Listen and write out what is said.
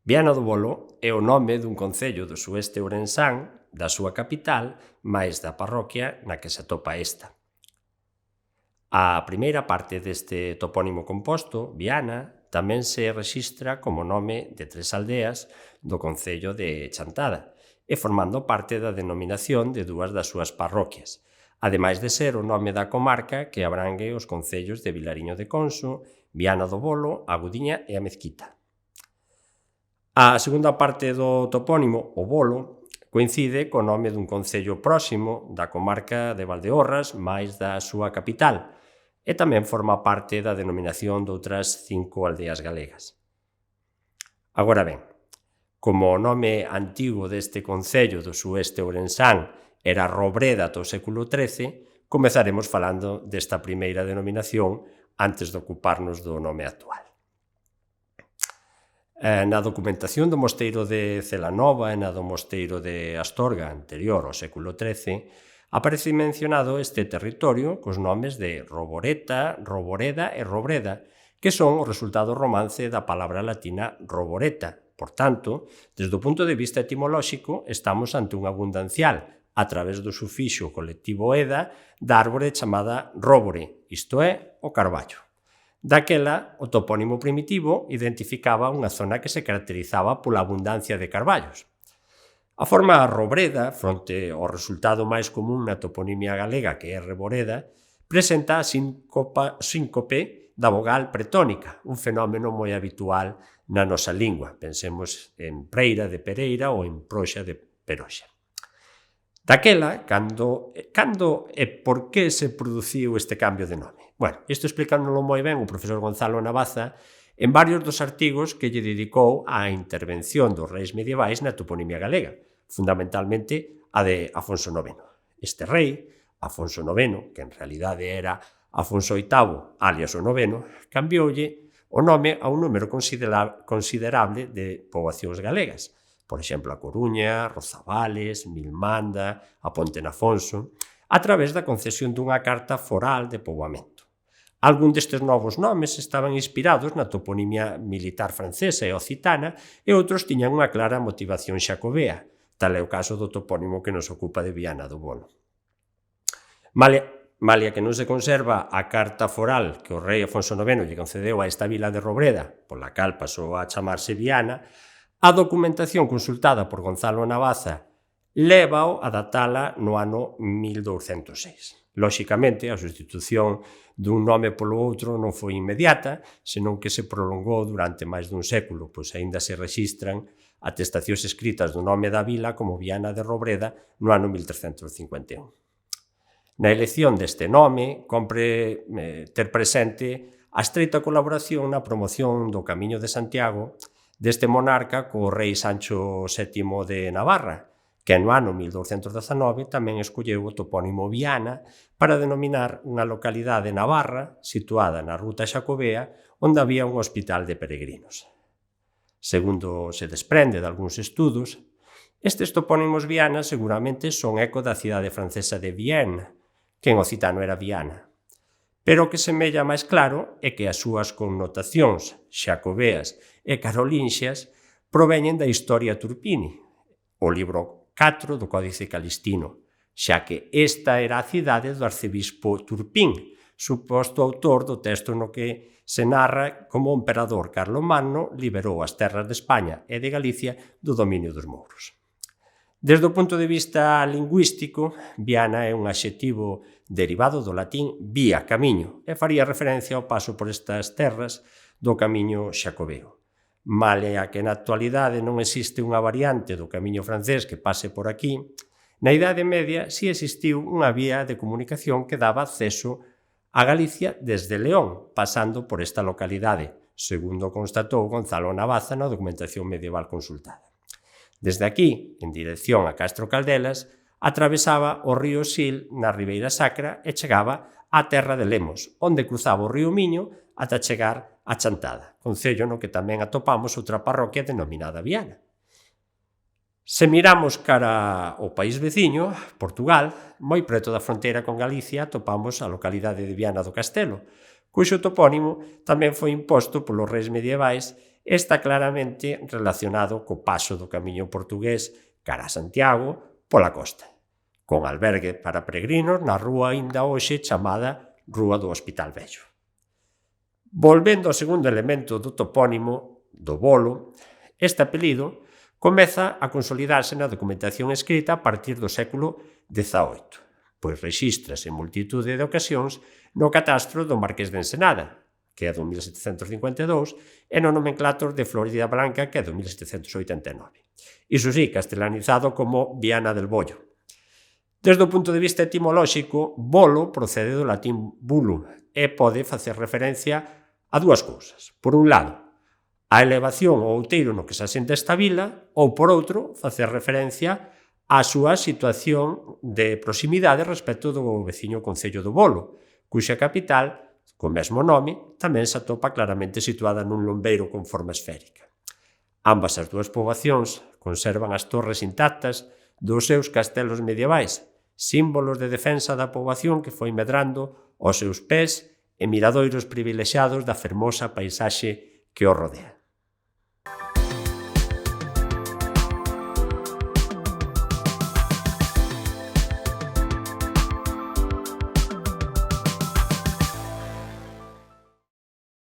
Viana do Bolo é o nome dun concello do sueste ourensán, da súa capital, máis da parroquia na que se atopa esta. A primeira parte deste topónimo composto, Viana, tamén se rexistra como nome de 3 aldeas do concello de Chantada e formando parte da denominación de 2 das súas parroquias, ademais de ser o nome da comarca que abrangue os concellos de Vilariño de Conso, Viana do Bolo, a Gudiña e a Mezquita. A segunda parte do topónimo, o Bolo, coincide co nome dun concello próximo da comarca de Valdeorras máis da súa capital e tamén forma parte da denominación de outras 5 aldeas galegas. Agora ben, como o nome antigo deste concello do sueste ourensán era Robreda ata o século XIII, comezaremos falando desta primeira denominación antes de ocuparnos do nome actual. Na documentación do mosteiro de Celanova e na do mosteiro de Astorga, anterior ao século XIII, aparece mencionado este territorio cos nomes de Roboreta, Roboreda e Robreda, que son o resultado romance da palabra latina roboreta. Por tanto, desde o punto de vista etimolóxico, estamos ante un abundancial, a través do sufixo colectivo eda, da árbore chamada róbore, isto é, o carballo. Daquela, o topónimo primitivo identificaba unha zona que se caracterizaba pola abundancia de carballos. A forma robreda, fronte ao resultado máis común na toponimia galega, que é reboreda, presenta a síncope da vogal pretónica, un fenómeno moi habitual na nosa lingua. Pensemos en preira de Pereira ou en proxa de Peroxa. Daquela, cando e por que se produciu este cambio de nome? Bueno, isto explicándolo moi ben o profesor Gonzalo Navaza en varios dos artigos que lle dedicou á intervención dos reis medievais na toponimia galega, fundamentalmente a de Afonso IX. Este rei, Afonso IX, que en realidade era Afonso VIII, alias o noveno, cambioulle o nome a un número considerable de poboacións galegas, por exemplo, a Coruña, Rozavales, Milmanda, a Ponte Nafonso, a través da concesión dunha carta foral de poboamento. Algún destes novos nomes estaban inspirados na toponimia militar francesa e occitana e outros tiñan unha clara motivación xacobea, tal é o caso do topónimo que nos ocupa de Viana do Bolo. Malia que non se conserva a carta foral que o rei Afonso IX lle concedeu a esta vila de Robreda, pola cal pasou a chamarse Viana, a documentación consultada por Gonzalo Navaza lévao a datala no ano 1206. Lóxicamente, a sustitución dun nome polo outro non foi inmediata, senón que se prolongou durante máis dun século, pois aínda se rexistran atestacións escritas do nome da vila como Viana de Robreda no ano 1351. Na elección deste nome, compre ter presente a estreita colaboración na promoción do Camiño de Santiago deste monarca co rei Sancho VII de Navarra, que no ano 1219 tamén escolleu o topónimo Viana para denominar unha localidade navarra situada na ruta xacobea onde había un hospital de peregrinos. Segundo se desprende de algúns estudos, estes topónimos Viana seguramente son eco da cidade francesa de Vienne, que en occitano era Viana. Pero o que semella máis claro é que as súas connotacións xacobeas e carolinxias proveñen da Historia Turpini, o libro 4 do Códice Calistino, xa que esta era a cidade do arcebispo Turpín, suposto autor do texto no que se narra como o emperador Carlomagno liberou as terras de España e de Galicia do dominio dos mouros. Desde o punto de vista lingüístico, Viana é un adxectivo derivado do latín vía, camiño, e faría referencia ao paso por estas terras do camiño xacobeo. Malia que na actualidade non existe unha variante do camiño francés que pase por aquí, na Idade Media si existiu unha vía de comunicación que daba acceso a Galicia desde León, pasando por esta localidade, segundo constatou Gonzalo Navaza na documentación medieval consultada. Desde aquí, en dirección a Castro Caldelas, atravesaba o río Sil na Ribeira Sacra e chegaba á terra de Lemos, onde cruzaba o río Miño ata chegar a Chantada, concello no que tamén atopamos outra parroquia denominada Viana. Se miramos cara ao país veciño, Portugal, moi preto da fronteira con Galicia atopamos a localidade de Viana do Castelo, cuxo topónimo tamén foi imposto polos reis medievais está claramente relacionado co paso do camiño portugués cara a Santiago pola costa, con albergue para peregrinos na rúa aínda hoxe chamada Rúa do Hospital Vello. Volvendo ao segundo elemento do topónimo, do Bolo, este apelido comeza a consolidarse na documentación escrita a partir do século XVIII, pois rexístrase en multitude de ocasións no catastro do Marqués de Ensenada, que é do 1752, e no nomenclator de Florida Blanca, que é do 1789. Iso sí, castelanizado como Viana del Bollo. Desde o punto de vista etimolóxico, bolo procede do latín bulum e pode facer referencia a dúas cousas. Por un lado, a elevación ou outeiro no que se asenta esta vila, ou por outro, facer referencia á súa situación de proximidade respecto do veciño concello do Bolo, cuxa capital, co mesmo nome, tamén se atopa claramente situada nun lombeiro con forma esférica. Ambas as dúas poboacións conservan as torres intactas dos seus castelos medievais, símbolos de defensa da poboación que foi medrando aos seus pés e miradoiros privilexiados da fermosa paisaxe que o rodea.